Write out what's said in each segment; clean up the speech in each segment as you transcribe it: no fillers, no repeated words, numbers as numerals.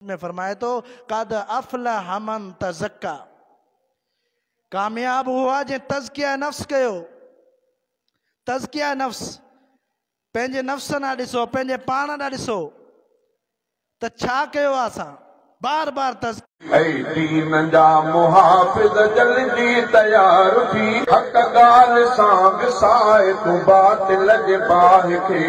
में फरमाए तो कद अफ़लह मन तज़क्का, कामयाब हुआ जे तज़किया नफ्स कयो। तज़किया नफ्स, पंहिंजे नफ्स ना ॾिसो, पंहिंजे पाण ना ॾिसो त छा कयो आहे असां। बार बार दीन जा मुहाफ़िज़ जल्दी तयार थी, हक़ ॻाल्हि सां विसाए तूं बातिल जे बाहि खे,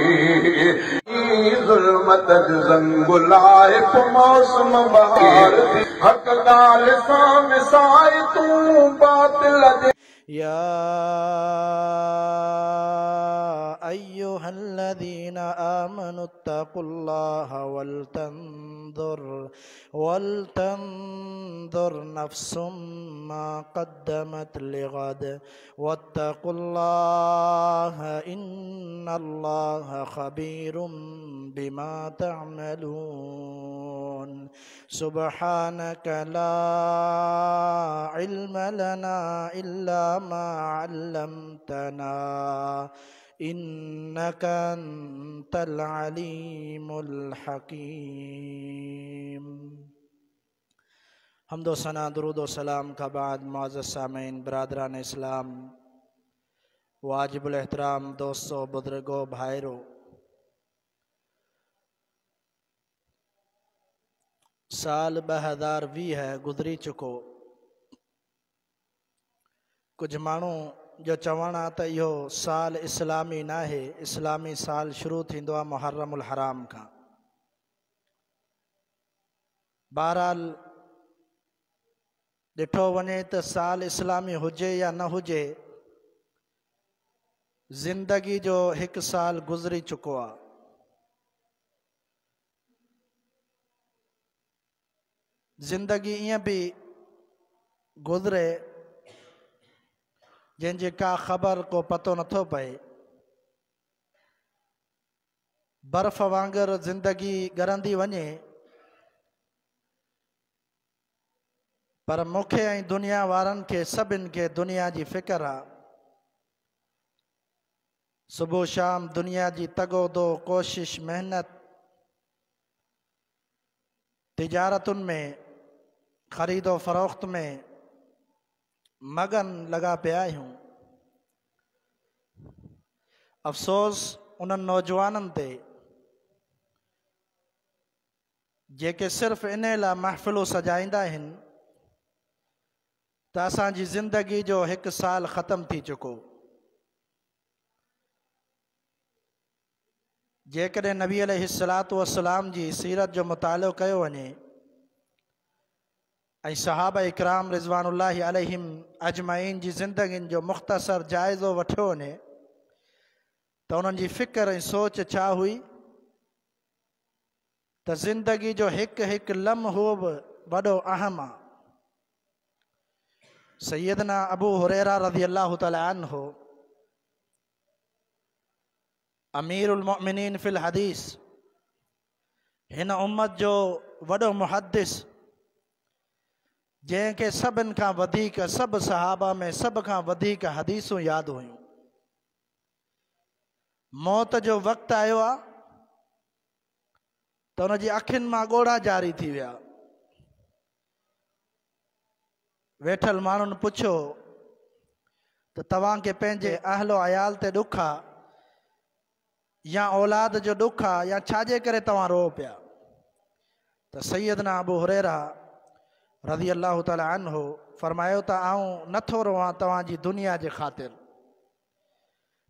ज़ुल्मत जो ज़ंग लाए पोइ मौसम बहार थी, हक़ ॻाल्हि सां विसाए तूं बातिल जे। या अय्युहल्लज़ीना आमनु तक़ुल्लाह वलतंजुर नफ्सुम मा क़द्दमत लिग़द वत्तक़ुल्लाह इन्नल्लाह ख़बीरुम बिमा तअमलून। सुब्हानक ला इल्म लना इल्ला मा अल्लमतना इन्नका अंतल अलीमुल हकीम। हम्दो सना दुरूद व सलाम का बाद मुअज़्ज़ज़ सामीन, बरादरान इस्लाम, वाजिबुल एहतराम दोस्तों, बुजुर्गों, भाइरों, साल 2020 गुज़री चुको। कुछ माण्हू जो चवण आहे त इहो साल इस्लामी न आहे, इस्लामी साल शुरू थींदो आहे मुहर्रमुल हराम खां। बहरहाल ॾिठो वञे त साल इस्लामी हुजे या न हुजे, ज़िंदगी जो हिकु साल गुज़री चुको आहे। ज़िंदगी ईअं बि गुज़रे जंहिंजी का ख़बर को पतो नथो पए। बर्फ़ वांगुरु ज़िंदगी ॻरंदी वञे, पर मूंखे ऐं दुनिया वारनि खे सभिनि खे दुनिया जी फ़िक्र आहे। सुबुह शाम दुनिया जी तगोदो, कोशिश, मेहनत, तिजारतुनि में, ख़रीदो फ़रोख्त में मगन लगा पिया आहियूं। अफ़सोस उन्हनि नौजवाननि ते जेके सिर्फ़ इन लाइ महफ़िलूं सजाईंदा आहिनि त असांजी ज़िंदगी जो हिकु साल ख़तम थी चुको। जेकॾहिं नबी अलैहिस्सलातु वस्सलाम जी सीरत जो मुतालो कयो वञे ऐं सहाबा इकराम रिज़वानुल्लाहि अलैहिम अजमाइन जी ज़िंदगियुनि जो मुख़्तसर जाइज़ो वठियो वञे त उन्हनि जी फ़िक्र ऐं सोच छा हुई त ज़िंदगी जो हिकु हिकु लम्हो बि वॾो अहम आहे। सैयदना अबू हुरैरा रज़ियल्लाहु तआला अन्हु, अमीरुल मोमिनीन फिल हदीस, हिन उम्मत जो वॾो मुहद्दिस, जंहिंखे सभिनि खां वधीक, सभु सहाबा में सभ खां वधीक हदीसूं यादि हुयूं। मौत जो वक़्तु आयो आहे त उन जी अखियुनि मां ॻोढ़ा जारी थी विया। वेठल माण्हुनि पुछियो त तव्हांखे पंहिंजे अहलो अयाल ते ॾुख आहे या औलाद जो ॾुख आहे या छाजे करे तव्हां रो पिया? त सैयदना अबू हुरैरा रज़ियल्लाहु तआला अन्हु फरमायो त आऊं नथो रोवां तव्हांजी दुनिया जे ख़ातिर,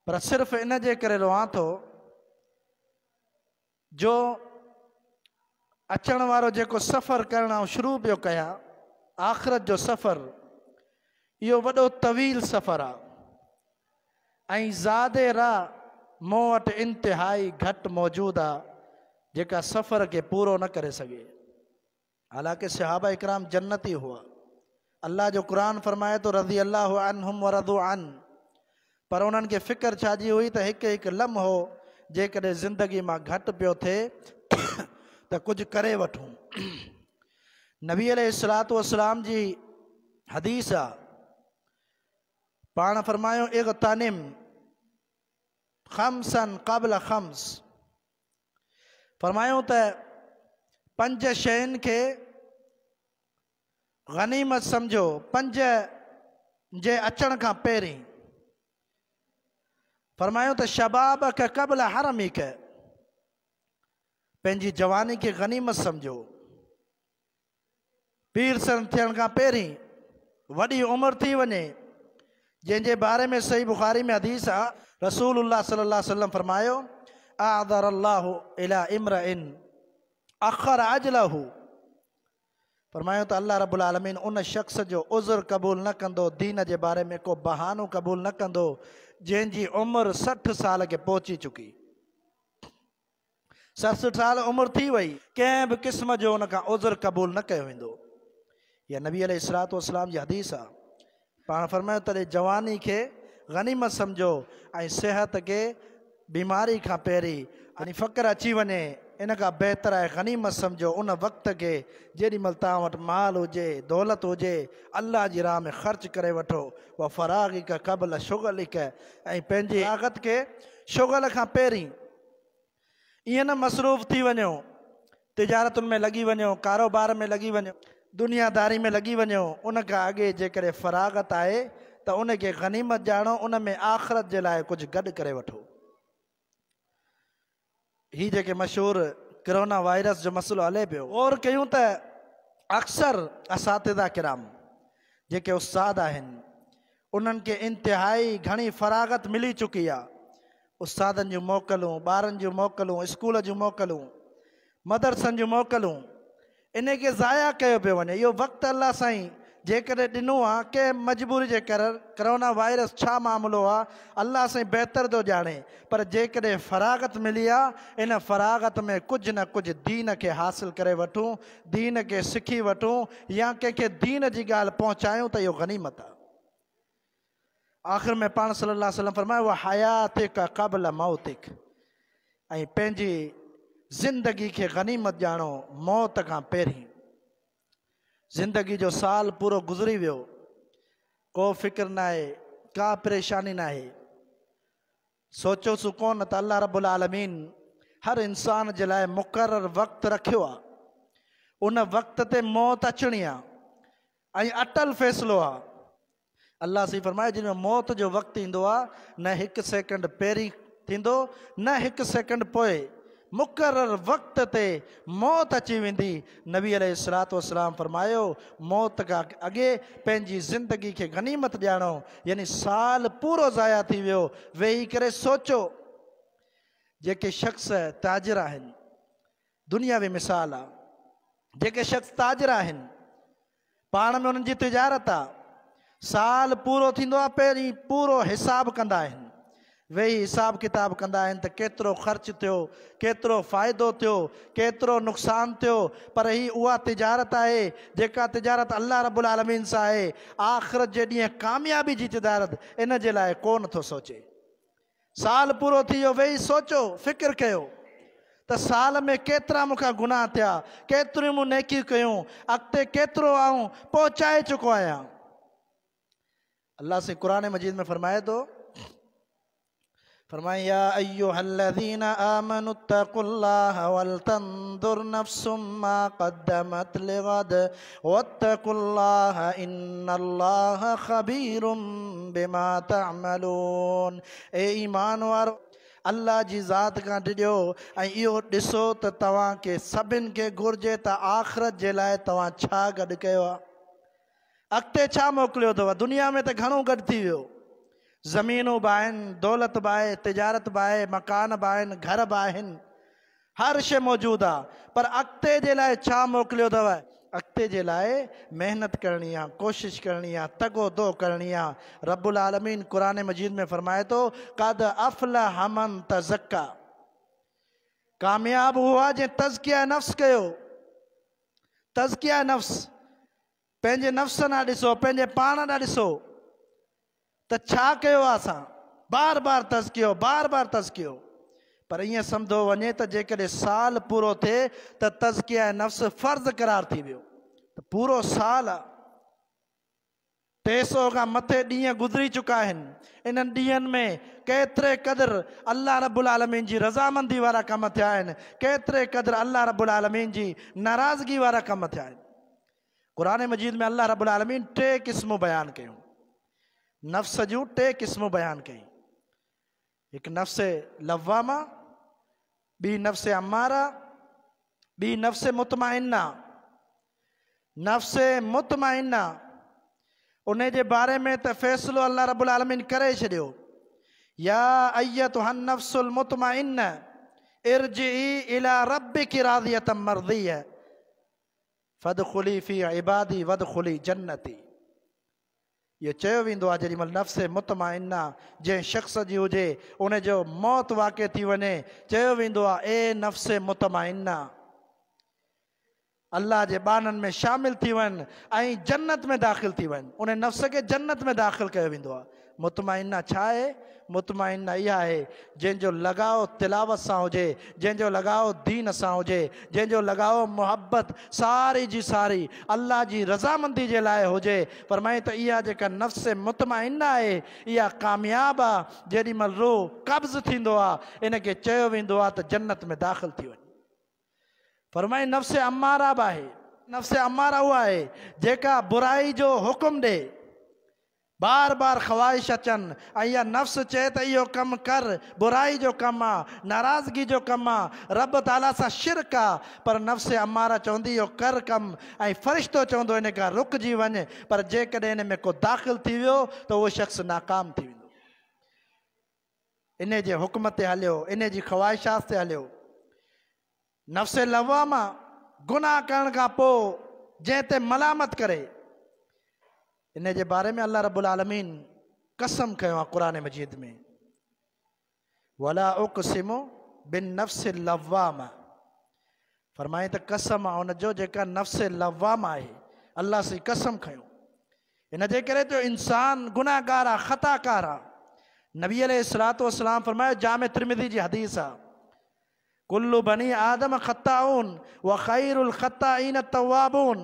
पर सिर्फ़ इन जे करे रोवां थो जो अचण वारो जेको सफ़र करणु आउं शुरू पियो कयां, आख़िरत जो सफ़र, इहो वॾो तवील सफ़र आहे ऐं ज़ादे राह मूं वटि इंतिहाई घटि मौजूदु आहे जेका सफ़र खे पूरो न करे सघे। हालांकि सहाबा इकराम जन्नती हुआ। अल्लाह जो क़ुरान फरमाए तो रज़ी अल्लाहु अन्हुम व रज़ू अन, पर उन्हनि खे फ़िक्र छाजी हुई त हिकु हिकु लम्हो जेकॾहिं ज़िंदगी मां घटि पियो थिए त कुझु करे वठूं। नबी अलैहिस्सलातु वस्सलाम जी हदीस आहे, पाण फरमायो इग़्तनिम खम्सन क़ब्ल खम्स, फरमायो त पंज शयुनि खे गनीमत सम्झो। पंज जे अचण खां पहिरीं फरमायो त शबाब क क़ब्ल हरमिक, पंहिंजी जवानी खे गनीमत सम्झो। पीर सन थियण खां पहिरीं वॾी उमिरि थी वञे, जंहिंजे बारे में सही बुखारी में हदीस आहे, रसूलुल्लाह सल्लल्लाहु अलैहि वसल्लम फरमायो आदर अल्लाहु इला इम्रइन अखर अजलहू। फरमायो त अल्लाह रब्बुल आलमीन उन शख्स जो उज़्र क़बूल न कंदो, दीन जे बारे में को बहानो क़बूल न कंदो, जंहिंजी उमिरि 60 साल के पहुची चुकी। 60 साल उमिरि थी वई, कंहिं बि क़िस्म जो उन खां उज़्र क़बूल न कयो वेंदो। या नबी अलैहिस्सलातु वस्सलाम जी हदीस आहे। पाण फरमायो तॾहिं जवानी खे गनीमत सम्झो ऐं सिहत खे बीमारी खां पहिरीं, यानी फ़क़्र अची वञे इन खां बहितर आहे गनीमत सम्झो। उन वक़्त खे जेॾीमहिल तव्हां वटि माल हुजे, दौलत हुजे, अल्लाह जी राह में ख़र्च करे वठो। व फराग़िक क़ब्ल शुग़लिक, ऐं पंहिंजी ताक़त खे शुग़ल खां पहिरीं ईअं न मसरूफ़ थी वञो, तिजारतुनि में लॻी वञो, कारोबार में लॻी वञो, दुनियादारी में लॻी वञो। उन खां अॻे जेकॾहिं फराग़त आहे त उन खे गनीमत ॼाणो, उन में आख़िरत जे लाइ कुझु गॾु करे वठो। ही जेके मशहूरु कोरोना वायरस जो मसइलो हले पियो, और कयूं त अक्सर असातिज़ा किराम जेके उस्ताद आहिनि उन्हनि खे इंतिहाई घणी फराग़त मिली चुकी आहे। उस्तादनि जूं मोकलूं, ॿारनि जूं मोकलूं, स्कूल जूं मोकलूं, मदरसनि जूं मोकलूं, इन खे ज़ाया कयो पियो वञे। इहो वक़्तु अल्लाह साईं जेकॾहिं ॾिनो आहे कंहिं मजबूरी जे करे, कोरोना वायरस छा मामिलो आहे अल्लाह साईं बहितर थो ॼाणे, पर जेकॾहिं फराग़त मिली आहे इन फराग़त में कुझु न कुझु दीन खे हासिल करे वठूं, दीन खे सिखी वठूं, या कंहिंखे दीन जी ॻाल्हि पहुचायूं त इहो गनीमत आहे। आख़िर में पाण सल्लल्लाहु अलैहि वसल्लम फरमायो व हयातिक क़ब्ल मौतिक, ऐं पंहिंजी ज़िंदगी खे गनीमत ॼाणो मौत खां पहिरीं। ज़िंदगी जो साल पूरो गुज़री वियो, को फ़िक्र न आहे, का परेशानी न आहे। सोचोसि कोन त अल्लाह रब्बुल आलमीन हर इंसान जे लाइ मुक़ररु वक़्तु रखियो आहे। उन वक़्त ते मौत अचणी आहे ऐं अटल फ़ैसिलो आहे। अल्लाह साईं फरमाए जिन में मौत जो वक़्तु ईंदो आहे, न 1 सेकंड पहिरीं थींदो, न 1 सेकंड पोइ, मुक़ररु वक़्त ते मौत अची वेंदी। नबी अलैहिस्सलातु वस्सलाम फरमायो मौत खां अॻे पंहिंजी ज़िंदगी खे गनीमत ॼाणो, यानी साल पूरो ज़ाया थी वियो। वेही करे सोचो, जेके शख़्स ताजिर आहिनि, दुनियावी मिसाल आहे, जेके शख़्स ताजिर आहिनि पाण में उन्हनि जी तिजारत आहे, साल पूरो थींदो आहे पहिरीं पूरो हिसाब कंदा आहिनि, वेही हिसाब किताब कंदा आहिनि त केतिरो ख़र्च थियो, केतिरो फ़ाइदो थियो, केतिरो नुक़सानु थियो। पर ही उहा तिजारत आहे जेका तिजारत अल्लाह रब्बुल आलमीन सां आहे। आख़िरत जे ॾींहुं कामयाबी जी तिजारत इन जे लाइ कोन थो सोचे। साल पूरो थी वियो, वेही सोचो, फ़िक्र कयो त साल में केतिरा मूंखां गुनाह थिया, केतिरियूं मूं नेकियूं कयूं, अॻिते केतिरो आऊं पहुचाए चुको आहियां। अल्लाह से कुरान मजीद में फरमाए थो, फरमाए या अय्युहल्लज़ीना आमनुत्तकुल्लाह वलतंजुर नफ्सुम मा क़द्दमत लिगद वत्तकुल्लाह इन्नल्लाह खबीरुम बिमा तअमलून। ए ईमान वारो, अल्लाह जी ज़ात खां डिॼो ऐं इहो ॾिसो त तव्हांखे सभिनि खे घुरिजे त आख़िरत जे लाइ तव्हां छा गॾु कयो आहे, अॻिते छा मोकिलियो अथव। दुनिया में त घणो गॾु थी वियो, ज़मीनूं बि आहिनि, दौलत बि आहे, तिजारत बि आहे, मकान बि आहिनि, घर बि आहिनि, हर शइ मौजूदु आहे, पर अॻिते जे लाइ छा मोकिलियो अथव। अॻिते जे लाइ महिनत करणी आहे, कोशिशि करणी आहे, तगो दो करणी आहे। रब्बुल आलमीन कुरान मजीद में फरमाए थो क़द अफ़लह मन तज़क्का, कामयाब हुआ जंहिं तज़किया नफ़्स कयो। तज़किया नफ़्स, पंहिंजे नफ़्स ॾांहुं ॾिसो, पंहिंजे पाण ॾांहुं ॾिसो त छा कयो आहे असां। बार बार तज़कियो, बार बार तज़कियो। पर ईअं सम्झो वञे त जेकॾहिं साल पूरो थिए त तज़किया नफ़्स फ़र्ज़ क़रार थी वियो, त पूरो साल आहे, 300 खां मथे ॾींहं गुज़री चुका आहिनि। इन्हनि ॾींहंनि में केतिरे क़दुरु अल्लाह रब्बुल आलमीन जी रज़ामंदी वारा कम थिया आहिनि, केतिरे क़दुरु अल्लाह रब्बुल आलमीन जी नाराज़गी वारा कम थिया आहिनि। क़ुरान मजीद में अल्लाह रब्बुल आलमीन 3 क़िस्मूं बयानु कयूं, नफ़्स जूं 3 क़िस्मूं बयानु कयूं। हिकु नफ़्स लवामा, ॿी नफ़्स अम्मारा, ॿी नफ़्स मुतमइन्ना। नफ़्स मुतमइन्ना उन जे बारे में त फ़ैसिलो अल्लाह रब्बुल आलमीन करे छॾियो, या अय्यतुहन नफ़्सुल मुतमइन्ना इरजिई इला रब्बिकी राज़ियतम मर्ज़िया फदखुली फी इबादी वदखुली जन्नती। ये चयो वेंदो आहे जेॾी महिल नफ़्स मुतमइन्ना जंहिं शख़्स जी हुजे उन जो मौत वाक़िअ थी वञे, चयो वेंदो आहे ए नफ़्स मुतमइन्ना अल्लाह जे बाननि में शामिल थी वञ ऐं जन्नत में दाख़िल थी वञ। उन नफ़्स खे जन्नत में दाख़िल कयो वेंदो आहे। मुतमइन्ना छा आहे? मुतमइन्ना इहा आहे जंहिंजो लॻाव तिलावत सां हुजे, जंहिंजो लॻाव दीन सां हुजे, जंहिंजो लॻाव मुहबत सारी जी सारी अल्लाह जी रज़ामंदी जे लाइ हुजे। फरमाए त इहा जेका नफ़्स मुतमइन्ना आहे इहा कामयाबु आहे। जेॾी महिल रूह कब्ज़ थींदो आहे इनखे चयो वेंदो आहे त जन्नत में दाख़िल थी वञ। फरमाए नफ़्स अम्मारा बि आहे। नफ़्स अम्मारा उहा आहे जेका बुराई जो हुकुम ॾे, बार बार ख़्वाहिश अचनि ऐं इहा नफ़्स चए त इहो कमु कर, बुराई जो कमु आहे, नाराज़गी जो कमु आहे, रब ताला सां शिरक आहे, पर नफ़्स अम्मारा चवंदी इहो कर कमु ऐं फ़रिश्तो चवंदो इन खां रुकिजी वञ। पर जेकॾहिं इन में को दाख़िल थी वियो त उहो शख़्स नाकाम थी वेंदो। इन जे हुकुम ते हलियो, इन जी ख़्वाहिशात ते हलियो। नफ़्स लवामा गुनाह करण खां पोइ जंहिं ते मलामत करे, इन जे बारे में अल्लाह रब्बुल आलमीन कसम कयो आहे क़ुरान मजीद में, वला उक़सिमु बिन नफ़्स लवामा। फरमाए त कसम आहे उन जो जेका नफ़्स लवामा आहे, अल्लाह से कसम खयो। इन जे करे जो इंसान गुनाहगार आहे, ख़ताकार आहे। नबी अलैहिस्सलातु वस्सलाम फरमायो, जामे तिरमिज़ी जी हदीस आहे, कुल्लु बनी आदम ख़त्ताऊन व ख़ैरुल ख़त्ताईन तव्वाबून।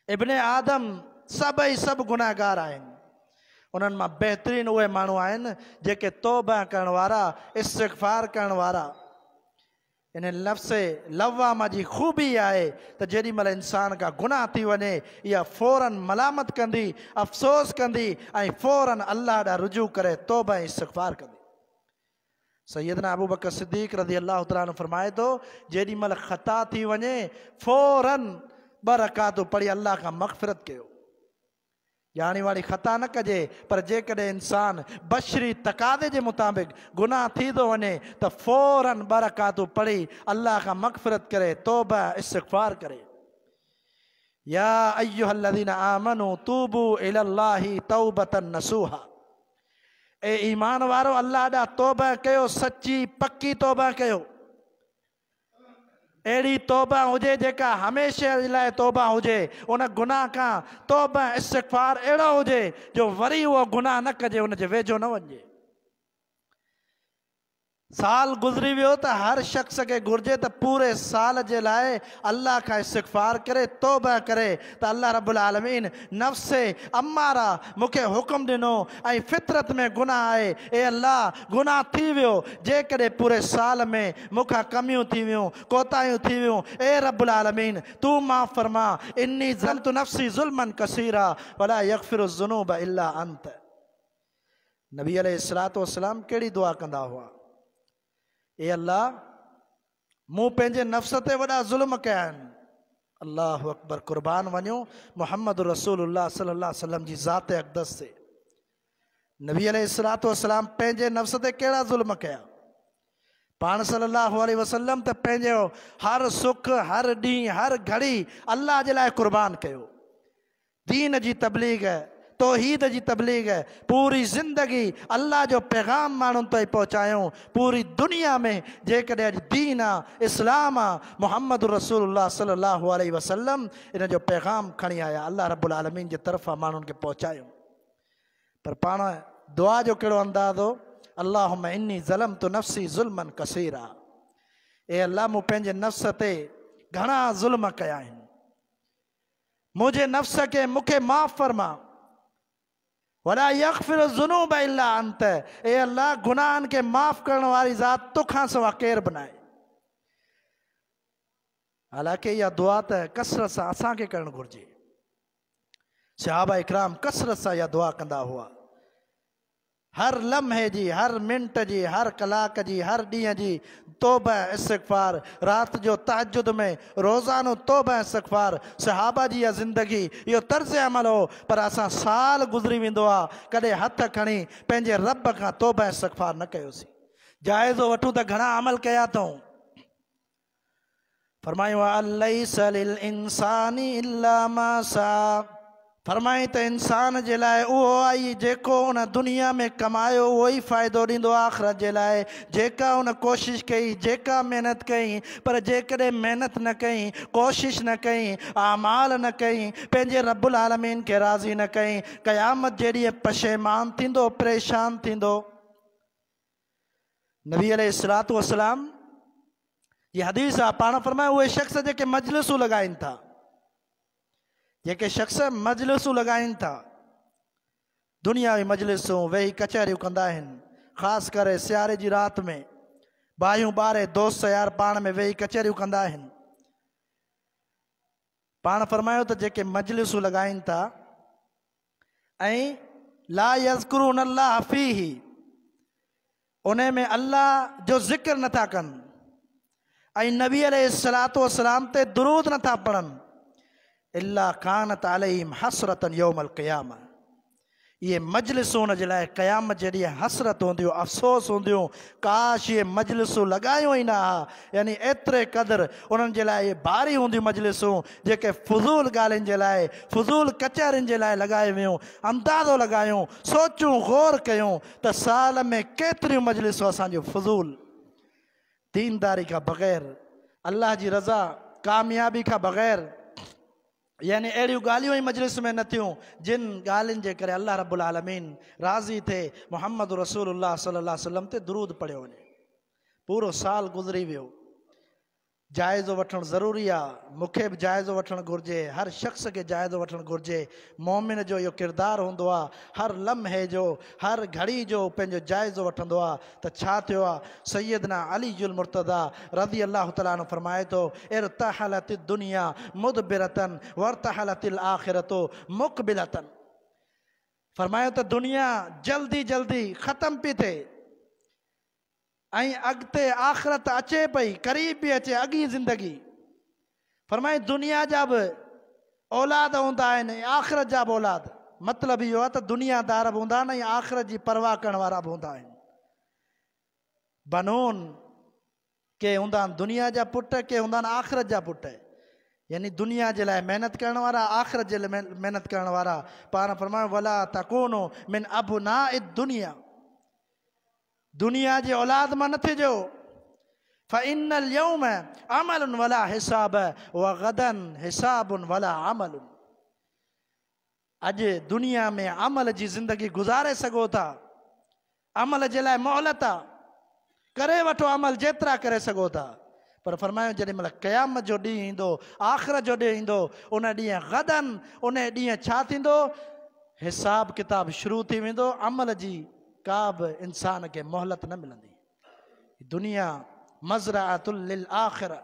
इब्ने आदम सभई सभु गुनाहगार आहिनि, उन्हनि मां बहितरीन उहे माण्हू आहिनि जेके तौबा करण वारा, इस्तिग़फ़ार करण वारा। इन लफ़्ज़ लवामा जी ख़ूबी आहे त जेॾी महिल इंसान खां गुनाह थी वञे इहा फ़ौरन मलामत कंदी, अफ़सोस कंदी ऐं फ़ौरन अल्लाह ॾांहुं रुजू करे तौबा ऐं इस्तिग़फ़ार कंदी। सैयदना अबू बकर सिद्दीक़ रज़ी अल्लाह तआला अन्हु फरमाए थो, जेॾी महिल ख़ता थी वञे फ़ौरन 2 रकातूं पढ़ी अल्लाह खां मग़फ़िरत कयो। ॼाणी वारी ख़ता न कजे, पर जेकॾहिं इंसान बशरी तक़ाज़े जे मुताबिक़ गुनाह थी थो वञे त फ़ौरन 2 रकातूं पढ़ी अल्लाह खां मग़फ़िरत करे, तौबा इस्तिग़फ़ार करे। या अय्युहल्लज़ीना आमनू तूबू इलल्लाहि तौबतन नसूहा। ए ईमान वारो अल्लाह ॾांहुं तौबा कयो, सची पक्की तौबा कयो। अहिड़ी तौबा हुजे जेका हमेशह जे लाइ तौबा हुजे। उन गुनाह खां तौबा इस्तिग़फ़ार अहिड़ो हुजे जो वरी उहो गुनाह न कजे, उन जे वेझो न वञे। साल गुज़री वियो त हर शख़्स खे घुर्जे त पूरे साल जे लाइ अल्लाह खां इस्तिग़फ़ार करे, तौबा करे त अल्लाह रब्बुल आलमीन नफ़्स अम्मारा मूंखे हुकुम ॾिनो ऐं फितरत में गुनाह आहे, ए अल्लाह गुनाह थी वियो, जेकॾहिं पूरे साल में मूंखां कमियूं थी वियूं, कोताहियूं थी वियूं, ए रब्बुल आलमीन तूं माफ़ फरमा। इन्नी ज़लमतु नफ़्सी ज़ुल्मन कसीरा वला यग़फ़िरु ज़ुनूब इल्ला अंत। नबी अलैहिस्सलातु वस्सलाम कहिड़ी दुआ कंदा हुआ? ए अल्लाह मूं पंहिंजे नफ़्स ते वॾा ज़ुल्म कया आहिनि। अल्लाहु अकबर, क़ुर्बान वञो मोहम्मद रसूलुल्लाह सल्लल्लाहु अलैहि वसल्लम जी ज़ात अक़दस से। नबी अलैहिस्सलातु वस्सलाम पंहिंजे नफ़्स ते कहिड़ा ज़ुल्म कया? पाण सल्लल्लाहु अलैहि वसल्लम त पंहिंजो हर सुख, हर ॾींहुं, हर घड़ी अल्लाह जे लाइ क़ुर्बान कयो। दीन जी तबलीग, तौहीद जी तबलीग, पूरी ज़िंदगी अल्लाह जो पैगाम माण्हुनि ताईं पहुचायूं। पूरी दुनिया में जेकॾहिं अॼु दीन आहे, इस्लाम आहे, मोहम्मद रसूलुल्लाह सल्लल्लाहु अलैहि वसल्लम इन जो पैगाम खणी आया, अल्लाह रब्बुल आलमीन जे तरफ़ां माण्हुनि खे पहुचायूं। पर पाण दुआ जो कहिड़ो अंदाज़ हो? अल्लाहुम्मा इन्नी ज़लमतु नफ़्सी ज़ुल्मन कसीरा। ए अल्लाह मूं पंहिंजे नफ़्स ते घणा ज़ुल्म कया आहिनि, मुंहिंजे नफ़्स खे मूंखे माफ़ फरमा। वला यग़फ़िरु ज़ुनूब इल्ला अंत, ए अल्लाह गुनाहन के माफ़ करण वारी ज़ात तोखां सवा केर बनाए। हालांकि इहा दुआ त कसरत सां असांखे करणु घुरिजे। सहाबा इकराम कसरत सां इहा दुआ कंदा हुआ। हर लम्हे जी, हर मिनट जी, हर कलाक जी, हर ॾींहं जी तौबा इस्तिग़फ़ार, रात जो तहज्जुद में रोज़ानो तौबा इस्तिग़फ़ार। सहाबा जी इहा ज़िंदगी इहो तर्ज़ अमल हो। पर असां साल गुज़री वेंदो आहे, कॾहिं हथ खणी पंहिंजे रब खां तौबा इस्तिग़फ़ार न कयोसीं। जाइज़ो वठूं त घणा अमल कया अथऊं। फरमायो अलैसा लिल इंसानी इल्ला मा सा, फरमाई त इंसान जे लाइ उहो आई जेको उन दुनिया में कमायो उहो ई फ़ाइदो ॾींदो आख़िरत जे लाइ। जेका उन कोशिशि कई, जेका महिनत कई, पर जेकॾहिं महिनत न कई, कोशिशि न कई, आमाल न कई, पंहिंजे रब्बुल आलमीन खे राज़ी न कई, क़यामत जे ॾींहुं पशेमान थींदो, परेशान थींदो। नबी अलैहिस्सलातु वस्सलाम ये हदीस आहे, पाण फरमाए उहे शख़्स जेके मजलिसूं लॻाइनि था, जेके शख़्स मजलिसूं लॻाइनि था, दुनियावी मजलिसूं, वेही कचहरियूं कंदा आहिनि, ख़ासि करे सियारे जी राति में बाहियूं ॿारे दोस्त यार पाण में वेही कचहरियूं कंदा आहिनि। पाण फरमायो त जेके मजलिसूं लॻाइनि था ऐं ला यज़कुरून अल्लाह फ़ीही, उन में अल्लाह जो ज़िक्र नथा कनि ऐं नबी अलैहिस्सलातु वस्सलाम ते दुरूद नथा पढ़नि, इल्ला कानत अलैहिम हसरतन यौमल क़यामा, ये मजलिसूं उन जे लाइ क़यामत जे ॾींहुं हसरत हूंदियूं, अफ़सोस हूंदियूं। काश ये मजलिसूं लॻायूं ई न हा। यानी एतिरे क़दुरु उन्हनि जे लाइ भारी हूंदियूं मजलिसूं जेके फ़ुज़ूल ॻाल्हियुनि जे लाइ, फ़ुज़ूल कचहरियुनि जे लाइ लॻाए वियूं। अंदाज़ो लॻायूं, सोचूं, गौर कयूं त साल में केतिरियूं मजलिसूं असांजूं फ़ुज़ूल, दीनदारी खां बग़ैर, अल्लाह जी रज़ा कामयाबी खां बग़ैर, यानी अहिड़ियूं ॻाल्हियूं ई मजलिस में न थियूं जिन ॻाल्हियुनि जे करे अल्लाह रब्बुल आलमीन राज़ी थिए। मुहम्मद रसूलुल्लाह सल्लल्लाहु अलैहि वसल्लम ते दुरूद पढ़ियो वञे। पूरो साल गुज़री वियो। जाइज़ो वठणु ज़रूरी आहे। मूंखे बि जाइज़ो वठणु घुरिजे, हर शख़्स खे जाइज़ो वठणु घुरिजे। मोमिन जो इहो किरदारु हूंदो आहे, हर लम्हे जो, हर घड़ी जो पंहिंजो जाइज़ो वठंदो आहे त छा थियो आहे। सैयदना अली जुल मुर्तज़ा रज़ी अल्लाह तआला अन्हु फरमाए थो, इरतहलत दुनिया मुदबिरतन वरतहलतिल आखिरतु मुक़बिलतन। फरमायो त दुनिया जल्दी जल्दी ख़त्म पई थिए ऐं अॻिते आख़िरत अचे पई, क़रीब बि अचे, अॻी ज़िंदगी। फरमाए दुनिया जा बि औलाद हूंदा आहिनि, आख़िरत जा बि औलाद। मतिलबु इहो आहे त दुनियादार बि हूंदा आहिनि ऐं आख़िरत जी परवाह करण वारा बि हूंदा आहिनि। बनून के हूंदा आहिनि दुनिया जा पुट, के हूंदा आहिनि आख़िरत जा पुट। यानी दुनिया जे लाइ महिनत करण वारा, आख़िरत जे लाइ महिनत करण वारा। पाण फरमायो वला तकूनु मिन अबनाइ दुनिया, दुनिया जे औलाद मां न थिजो। फ़इन्नल यौम अमलन वला हिसाब व गदन हिसाबुन वला अमल। अॼु दुनिया में अमल जी ज़िंदगी गुज़ारे सघो था, अमल जे लाइ मोहलत आहे, करे वठो अमल जेतिरा करे सघो था। पर फरमायो जॾहिं महिल क़यामत जो ॾींहुं ईंदो, आख़िरत जो ॾींहुं ईंदो, उन ॾींहुं गदन, उन ॾींहुं छा थींदो, हिसाब किताब शुरू थी वेंदो। अमल जी का बि इंसान खे मोहलत न मिलंदी। दुनिया मज़राअतुल लिल आख़िरा,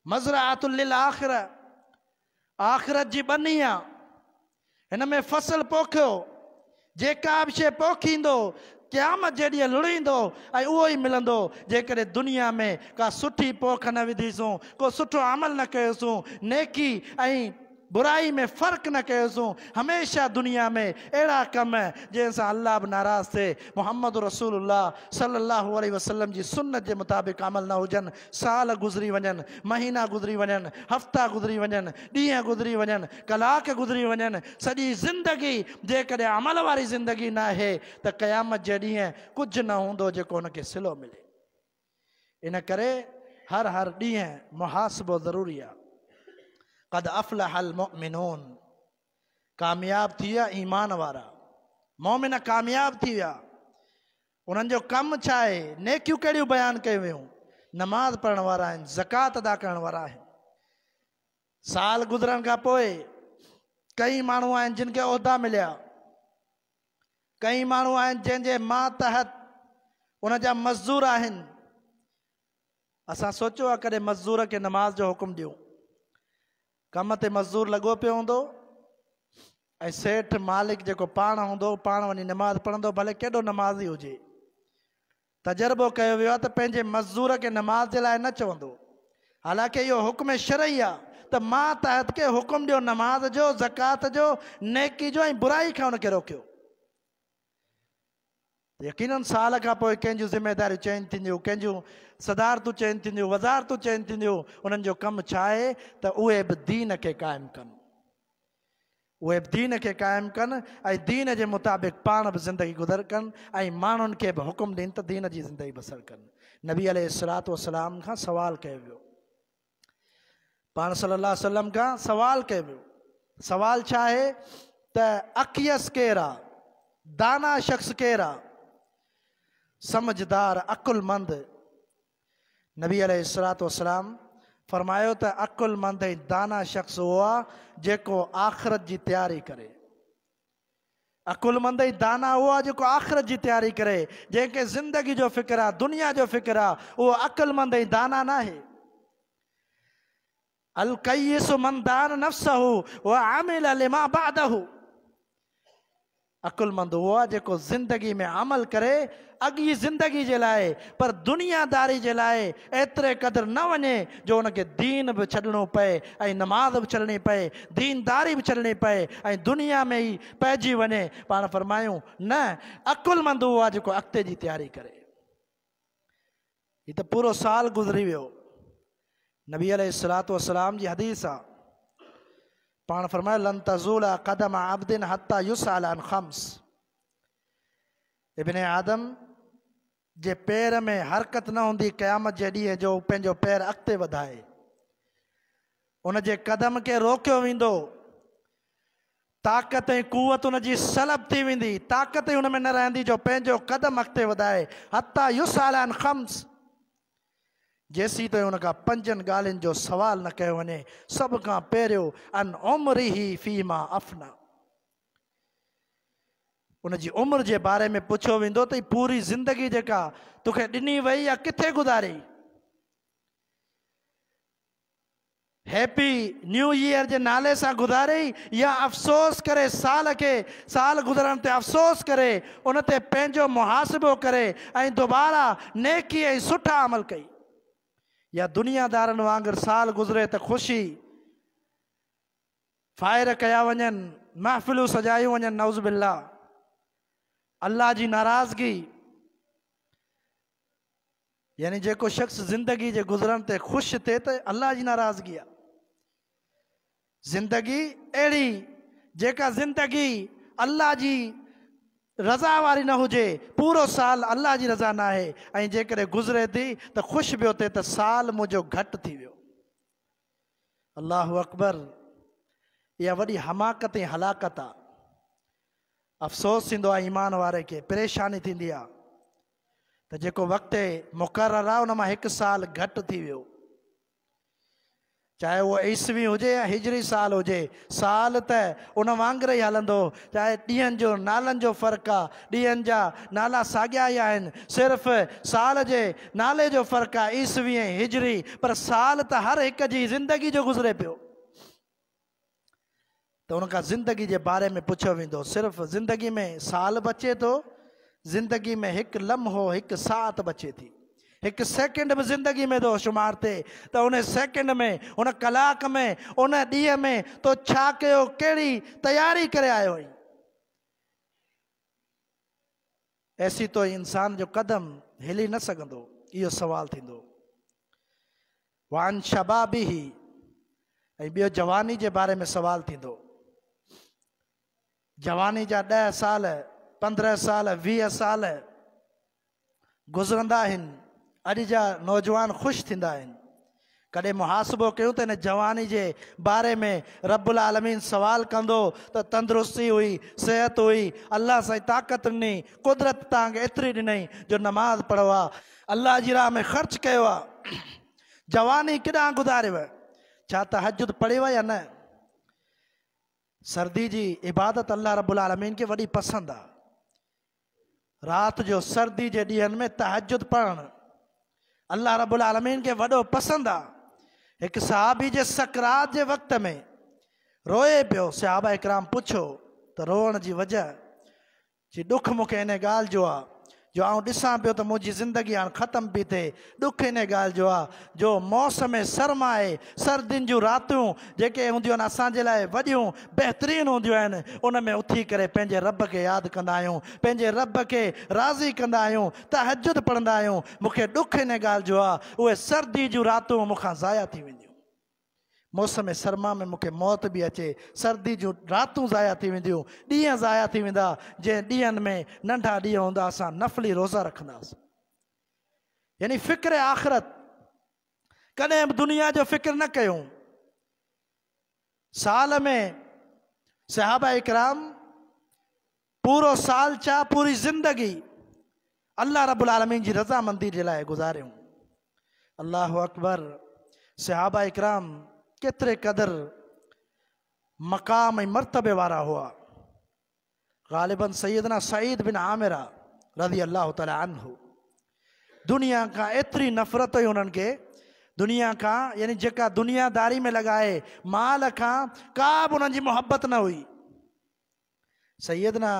मज़राअतुल लिल आख़िरा, आख़िरत जी बनी आहे। हिन में फसल पोखियो, जेका बि शइ पोखींदो क़यामत जे ॾींहुं लुड़ींदो ऐं उहो ई मिलंदो। जेकॾहिं दुनिया में का सुठी पोख न विधीसूं, को सुठो अमल न कयोसीं, नेकी ऐं बुराई में फ़र्क़ु न कयोसीं, हमेशह दुनिया में अहिड़ा कम जंहिंसां अल्लाह बि नाराज़ थिए, मुहम्मद रसूलुल्लाह सल्लल्लाहु अलैहि वसल्लम जी सुन्नत जे मुताबिक़ अमल न हुजनि, साल गुज़री वञनि, महीना गुज़री वञनि, हफ़्ता गुज़री वञनि, ॾींहं गुज़री वञनि, कलाक गुज़री वञनि, सॼी ज़िंदगी जेकॾहिं अमल वारी ज़िंदगी न आहे त क़यामत जे ॾींहुं कुझु न हूंदो जेको हुनखे सिलो मिले। इन करे हर ॾींहुं मुहासिबो ज़रूरी आहे। क़द अफ़लहल मुमिनून, कामयाब थी विया ईमान वारा, मोमिन कामयाब थी विया। उन्हनि जो कमु छा आहे, नेकियूं कहिड़ियूं बयानु कयूं वियूं, नमाज़ पढ़ण वारा आहिनि, ज़कात अदा करण वारा आहिनि। साल गुज़रण खां पोइ कई माण्हू आहिनि जिन खे उहिदा मिलिया, कई माण्हू आहिनि जंहिंजे मातहत उन जा मज़दूर आहिनि। असां सोचियो आहे कॾहिं मज़दूर खे नमाज़ जो हुकुम ॾियूं। कम ते मज़दूर लॻो पियो हूंदो ऐं सेठ मालिक जेको पाण हूंदो पाण वञी नमाज़ पढ़ंदो, भले केॾो नमाज़ी हुजे। तजर्बो कयो वियो आहे त पंहिंजे मज़दूर खे नमाज़ जे लाइ न चवंदो, हालांकि इहो हुकुम शरई आहे त मातहत खे हुकुम ॾियो नमाज़ जो, ज़कात जो, नेकी जो ऐं बुराई खां उनखे रोकियो। यकीनन साल खां पोइ कंहिंजूं ज़िम्मेदारियूं चेंज थींदियूं, कंहिंजूं सदारतूं चेंज थींदियूं, वज़ारतूं चेंज थींदियूं। उन्हनि जो कमु छा आहे त उहे बि दीन खे क़ाइमु कनि, उहे बि दीन खे क़ाइमु कनि ऐं दीन जे मुताबिक़ पाण बि ज़िंदगी गुज़र कनि ऐं माण्हुनि खे बि हुकुम ॾियनि त दीन जी ज़िंदगी बसर कनि। नबी अलैहिस्सलातु वस्सलाम खां सवाल कयो वियो, पाण सल्लल्लाहु अलैहि वसल्लम खां सवाल कयो वियो। सवाल छा आहे त अक़ियस केरु आहे, दाना शख़्स केरु आहे, समझदार अकुलमंद। नबी अलैहिस्सलातु वस्सलाम फरमायो त अकुलमंद ऐं दाना शख़्स उहो आहे जेको आख़िरत जी तयारी करे। अकुलमंद ऐं दाना उहो आहे जेको आख़िरत जी तयारी करे, जंहिंखे ज़िंदगी जो फ़िक्र आहे, दुनिया जो फ़िक्र आहे, उहो अकुलमंद ऐं दाना न आहे। अल कय्यिसु मन दान नफ्सहु व अमिल लिमा बअदहु। अकुलमंद उहो आहे जेको ज़िंदगी में अमल करे अॻी ज़िंदगी जे लाइ, पर दुनियादारी जे लाइ एतिरे क़दुरु न वञे जो उनखे दीन बि छॾिणो पए ऐं नमाज़ बि छॾिणी पए, दीनदारी बि छॾिणी पए ऐं दुनिया में ई पइजी वञे। पाण फरमायूं न, अकुलमंद उहो आहे जेको अॻिते जी तयारी करे। हीअ त पूरो साल गुज़री वियो। नबी अलैहिस्सलातु वस्सलाम जी हदीस आहे, पाण फरमायो लन तज़ूल क़दम अब्दिन हत्ता युसअल अन खम्स। इब्ने आदम जे पैर में हरकत न हूंदी क़यामत जे ॾींहुं जो पंहिंजो पैर अॻिते वधाए, उन जे कदम खे रोकियो वेंदो, ताक़त ऐं कुवत उन जी सलब थी वेंदी, ताक़त ई उन में न रहंदी जो पंहिंजो कदम अॻिते वधाए। हत्ता युसअल अन खम्स, जेसीं ताईं उन खां 5 ॻाल्हियुनि जो सवाल न कयो वञे। सभ खां पहिरियों अन उम्रिही फीमा अफना, उन जी उम्र जे बारे में पुछियो वेंदो त पूरी ज़िंदगी जेका तोखे ॾिनी वई आहे किथे गुज़ारी। हैप्पी न्यू ईयर जे नाले सां गुज़ारी या अफ़सोस करे साल खे, साल गुज़रण ते अफ़सोस करे उन ते पंहिंजो मुहासिबो करे ऐं दोबारा नेकी ऐं सुठा अमल कई, या दुनियादारनि वांगुरु साल गुज़रे त ख़ुशी फायर कया वञनि, महफ़िलूं सजायूं वञनि, नऊज़ बिल्ला, अल्लाह जी नाराज़गी। यानी जेको शख़्स ज़िंदगी जे गुज़रण ते ख़ुशि थिए त अल्लाह जी नाराज़गी आहे। ज़िंदगी अहिड़ी जेका ज़िंदगी अल्लाह जी रज़ा वारी न हुजे, पूरो साल अल्लाह जी रज़ा न आहे, ऐं जेकॾहिं गुज़रे थी त ख़ुशि पियो थिए त साल मुंहिंजो घटि थी वियो। अल्लाहु अकबर। इहा वॾी हमाकत ऐं हलाकत आहे। अफ़सोस थींदो आहे ईमान वारे खे, परेशानी थींदी आहे त जेको वक़्तु मुक़ररु आहे उन मां 1 साल घटि थी वियो। चाहे उहो ईसवी हुजे या हिजरी साल हुजे, साल त उन वांगुरु ई हलंदो। चाहे ॾींहंनि जो नालनि जो फ़र्क़ु आहे, ॾींहंनि जा नाला साॻिया ई आहिनि, सिर्फ़ु साल जे नाले जो फ़र्क़ु आहे, ईसवी ऐं हिजरी, पर साल त हर हिक जी ज़िंदगी जो गुज़रे पियो। त उन खां ज़िंदगी जे बारे में पुछियो वेंदो। सिर्फ़ु ज़िंदगी में साल बचे थो, ज़िंदगी में 1 लम्हो 1 साअत बचे थी, 1 सेकेंड बि ज़िंदगी में थो शुमार थिए त उन सेकेंड में, उन कलाक में, उन ॾींहं में तो छा कयो, कहिड़ी तयारी करे आयो आहीं। ऐसी तो इंसान जो कदम हिली न सघंदो। इहो सवाल थींदो। वान शबाबिही, ऐं ॿियो जवानी जे बारे में सवाल थींदो। जवानी जा 10 साल, 15 साल, 20 साल गुज़रंदा आहिनि। अॼु जा नौजवान ख़ुशि थींदा आहिनि। कॾहिं मुहासिबो कयूं त हिन जवानी जे बारे में रब्बुल आलमीन सवाल कंदो त तंदुरुस्ती हुई, सेहत हुई, अल्लाह सां ताक़त ॾिनी, कुदरत तव्हांखे एतिरी ॾिनई जो नमाज़ पढ़ो आहे, अल्लाह जी राह में ख़र्च कयो आहे, जवानी केॾांहुं गुज़ारियव, छा तहज्जुद पढ़ेव या न। सर्दी जी इबादत अल्लाह रब्बुल आलमीन खे वॾी पसंदि आहे। रात जो सर्दी जे ॾींहंनि में तहज्जुद पढ़णु अल्लाह रब्बुल आलमीन खे वॾो पसंदि आहे। हिकु सहाबी जे सकरात जे वक़्त में रोए पियो। सहाबा इकराम पुछो त रोअण जी वजह? जी ॾुख मूंखे इन ॻाल्हि जो आहे जो आउं ॾिसां पियो त मुंहिंजी ज़िंदगी हाणे ख़तमु पई थिए। ॾुख इन ॻाल्हि जो आहे जो मौसम सरमा आहे, सर्दियुनि जूं रातियूं जेके हूंदियूं आहिनि असांजे लाइ वॾियूं बहितरीनु हूंदियूं आहिनि, उन में उथी करे पंहिंजे रब खे यादि कंदा आहियूं, पंहिंजे रब खे राज़ी कंदा आहियूं, तहज्जुद पढ़ंदा आहियूं। मूंखे ॾुख इन ॻाल्हि जो आहे उहे सर्दी जूं रातियूं मूंखां ज़ाया थी वेंदियूं। मौसम सरमा में मूंखे मौत बि अचे, सर्दी जूं रातूं ज़ाया थी वेंदियूं, ॾींहं ज़ाया थी वेंदा। जंहिं ॾींहंनि में नंढा ॾींहं हूंदा असां नफ़ली रोज़ा रखंदासीं। यानी फ़िक्र आख़िरत, कॾहिं बि दुनिया जो फ़िक्र न कयूं। साल में सहाबा इकराम पूरो साल छा पूरी ज़िंदगी अल्लाह रब्बुल आलमीन जी रज़ामंदी जे लाइ गुज़ारियूं। अल्लाहु अकबर। सहाबा इकराम केतिरे क़दुरु मक़ाम ऐं मर्तबे वारा हुआ। ग़ालिबन सैयदना सईद बिन आमिर रज़ी अल्लाह तआला अन्हु, दुनिया खां एतिरी नफ़रत हुई उन्हनि खे, दुनिया खां यानी जेका दुनियादारी में लॻाए माल खां का बि उन्हनि जी मोहबत न हुई। सैयदना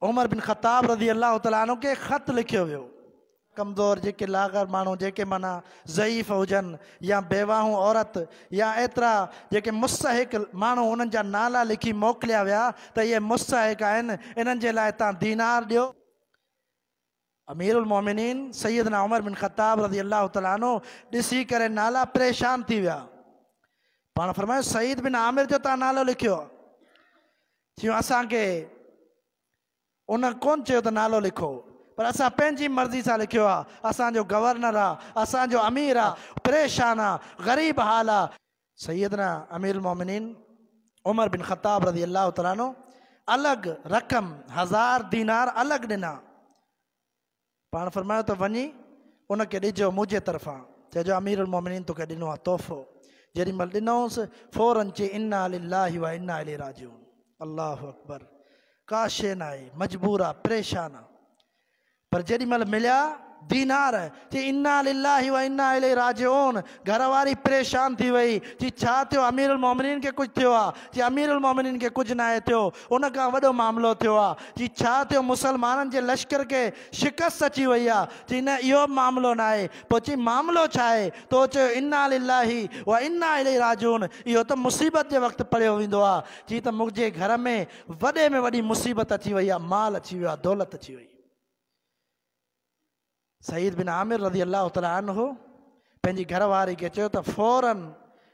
उमर बिन ख़त्ताब रज़ी अल्लाह तआला अन्हु खे ख़त लिखियो वियो। कमज़ोर जेके लागर माण्हू जेके माना ज़ईफ़ हुजनि या बेवाहूं औरत या एतिरा जेके मुस्तहिक माण्हू उन्हनि जा नाला लिखी मोकिलिया विया त इहे मुस्तहिक आहिनि, इन्हनि जे लाइ तव्हां दीनार ॾियो। अमीरुल मोमिनीन सैयदना उमर बिन ख़त्ताब रज़ी अल्लाह तआला अन्हु ॾिसी करे नाला परेशान थी विया। पाण फरमायो सईद बिन आमिर जो तव्हां नालो लिखियो? चयूं असांखे उन कोन चयो त नालो लिखो, पर असां पंहिंजी मर्ज़ी सां लिखियो आहे। असांजो गवर्नर आहे, असांजो अमीर आहे, परेशान आहे, ग़रीब हाल आहे। सैयदना अमीरुल मोमिनीन उमर बिन ख़त्ताब रज़ी अल्लाह तआला अन्हु अलॻि रक़म 1000 दीनार अलॻि ॾिना। पाण फरमायो त वञी उनखे ॾिजो मुंहिंजे तरफ़ां, चइजो अमीरुल मोमिनीन तोखे ॾिनो आहे तोहफ़ो। जेॾीमहिल ॾिनोसि फौरन चई इन्ना लिल्लाहि व इन्ना इलैहि राजिऊन। अल्लाहु अकबर। का शइ न आहे, मजबूर आहे, परेशान आहे, पर जेॾीमहिल मिलिया दीनार चई इन्ना लिल्लाहि व इन्ना इलैहि राजिऊन। घरवारी परेशान थी वई, चई छा थियो? अमीरुल मोमिनीन खे कुझु थियो आहे? चई अमीरुल मोमिनीन खे कुझु न आहे थियो, उन खां वॾो मामिलो थियो आहे। चई छा थियो? मुसलमाननि जे लश्कर खे शिकस्त अची वई आहे। चई न इहो मामिलो न आहे। पोइ चई मामिलो छा आहे? तो चयो इन्ना लिल्लाहि व इन्ना इलैहि राजिऊन। इहो त मुसीबत जे वक़्तु पढ़ियो वेंदो आहे। चई त मुंहिंजे घर में वॾी मुसीबत अची वई आहे, माल अची वियो आहे, दौलत अची वई। सईद बिन आमिर रज़ी अल्लाह तआला अन्हु पंहिंजी घरवारी खे चयो त फौरन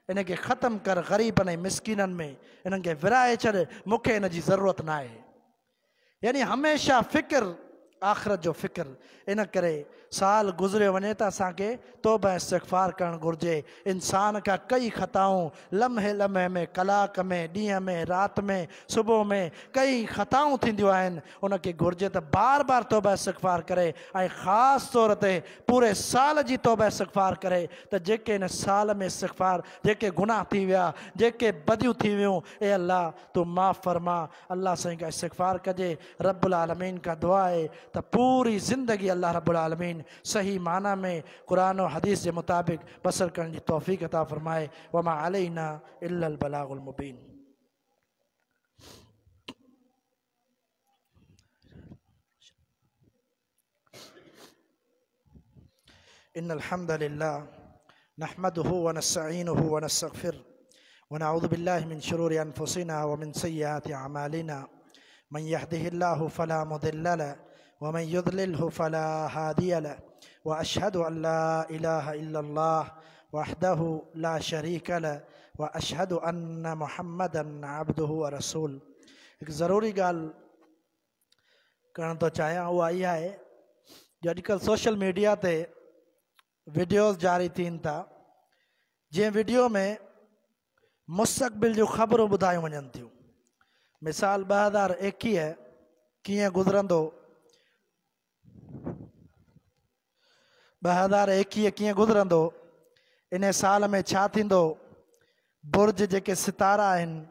इनखे ख़तमु कर, ग़रीबनि ऐं मिसकीननि में इन्हनि खे विराए छॾ, मूंखे इन जी ज़रूरत न आहे। यानी हमेशह फ़िक्र आख़िरत जो फ़िक्र। इन करे साल गुज़रियो वञे त असांखे तौबा इस्तिग़फ़ार करणु घुरिजे। इंसान खां कई ख़ताऊं लम्हे लम्हे में, कलाक में, ॾींहं में, राति में, सुबुह में कई ख़ताऊं थींदियूं आहिनि। उनखे घुरिजे त बार बार तौबा इस्तिग़फ़ार करे ऐं ख़ासि तौर ते पूरे साल जी तौबा इस्तिग़फ़ार करे त जेके इन साल में इस्तिग़फ़ार जेके गुनाह थी विया, जेके बदियूं थी वियूं, ए अल्लाह तूं माफ़ फरमा। अल्लाह साईं का इस्तिग़फ़ार कजे। रब्बुल आलमीन का दुआ आहे त पूरी ज़िंदगी अल्लाह रब्बुल आलमीन सही माना में कुरान और हदीस के मुताबिक बसर करने की तौफीक अता फरमाए। वमा अलैना इल्लल बलागुल मुबीन। इन्नल हम्दुलिल्लाह नहमदुहु व नस्तईनुहु व नस्तगफिर व नऊज़ु बिल्लाहि मिन शुरूरि अनफुसिना व मिन सय्यिआति अमालिना मन यहदिहिल्लाहु फला मुदिल्ल लहु व मन युद्लिल्हु फला हादिय लहु व अशहदु अन ला इलाहा इल्लल्लाह वहदहु ला शरीका लहु व अशहदु अन्न मुहम्मदन अब्दुहु व रसूल। एक ज़रूरी ॻाल्हि करण तो चाहियां, उहा इहा आहे जो अॼुकल्ह सोशल मीडिया ते वीडियोज़ जारी थियनि था, जंहिं वीडियो में मुस्तक़बिल जूं ख़बरूं ॿुधायूं वञनि थियूं। मिसाल 2021 कीअं गुज़रंदो, 2021 कीअं गुज़रंदो, इन साल में छा थींदो, बुर्ज जेके सितारा आहिनि,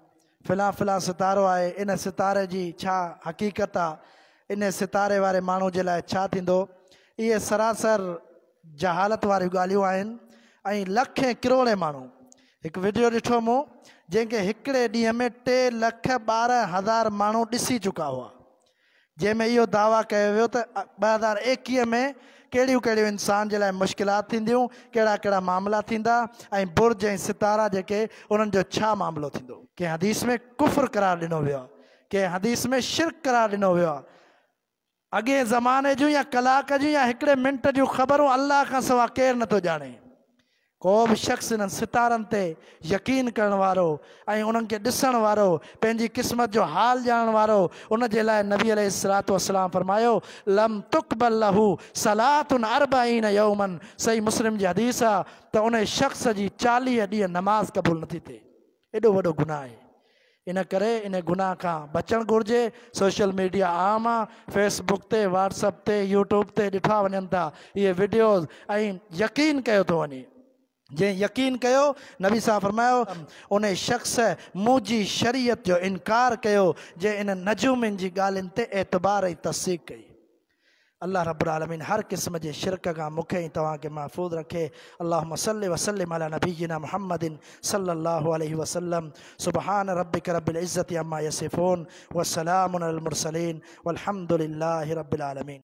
फ़िलां सितारो आहे, इन सितारे जी छा हक़ीक़त आहे, इन सितारे वारे माण्हू जे लाइ छा थींदो। इहे सरासर जहालत वारियूं ॻाल्हियूं आहिनि। ऐं लखे किरोड़े माण्हू, हिकु वीडियो ॾिठो मूं जंहिंखे हिकिड़े ॾींहं में 3,12,000 माण्हू ॾिसी चुका हुआ, जंहिंमें इहो दावा कयो वियो त 2021 में कहिड़ियूं कहिड़ियूं इंसान जे लाइ मुश्किलात थींदियूं, कहिड़ा कहिड़ा मामला थींदा, ऐं बुर्ज ऐं सितारा जेके उन्हनि जो छा मामिलो थींदो। कंहिं हदीस में कुफ्र करार ॾिनो वियो आहे, कंहिं हदीस में शिरक करार ॾिनो वियो आहे। अॻे ज़माने जूं या कलाक जूं या हिकिड़े मिंट जूं ख़बरूं अल्लाह खां सवाइ केरु नथो ॼाणे। को बि शख़्स इन्हनि सितारनि ते यकीन करण वारो ऐं उन्हनि खे ॾिसण वारो, पंहिंजी क़िस्मत जो हाल ॼाणण वारो, उन जे लाइ नबी अलैहिस्सलातु वस्सलाम फरमायो लम तुक़बल लहू सलातुन अर्बईन यौमन। सही मुस्लिम जी हदीस आहे त उन शख़्स जी 40 ॾींहं नमाज़ क़बूल नथी थिए। एॾो वॾो गुनाह आहे। इन करे इन गुनाह खां बचणु घुरिजे। सोशल मीडिया आम आहे, फेसबुक ते, व्हाट्सअप ते, यूट्यूब ते ॾिठा वञनि था इहे वीडियोज़, ऐं यकीन कयो थो वञे। जंहिं यकीन कयो, नबी साहब फरमायो उन शख़्स मुंहिंजी शरीयत जो इनकार कयो जंहिं इन नजूमिन जी ॻाल्हियुनि ते एतबार ऐं तस्दीक़ कई। अल्लाह रब्बुल आलमीन हर क़िस्म जे शिरक खां मूंखे ऐं तव्हांखे महफ़ूज़ रखे। अल्लाहुम्मा सल्लि व सल्लिम अला नबीना मुहम्मदिन सल्लल्लाहु अलैहि वसल्लम। सुबहान रब्बिक रब्बिल इज़्ज़ति अम्मा यसिफून व सलामुन अलल मुरसलीन वल्हम्दुलिल्लाहि रब्बिल आलमीन।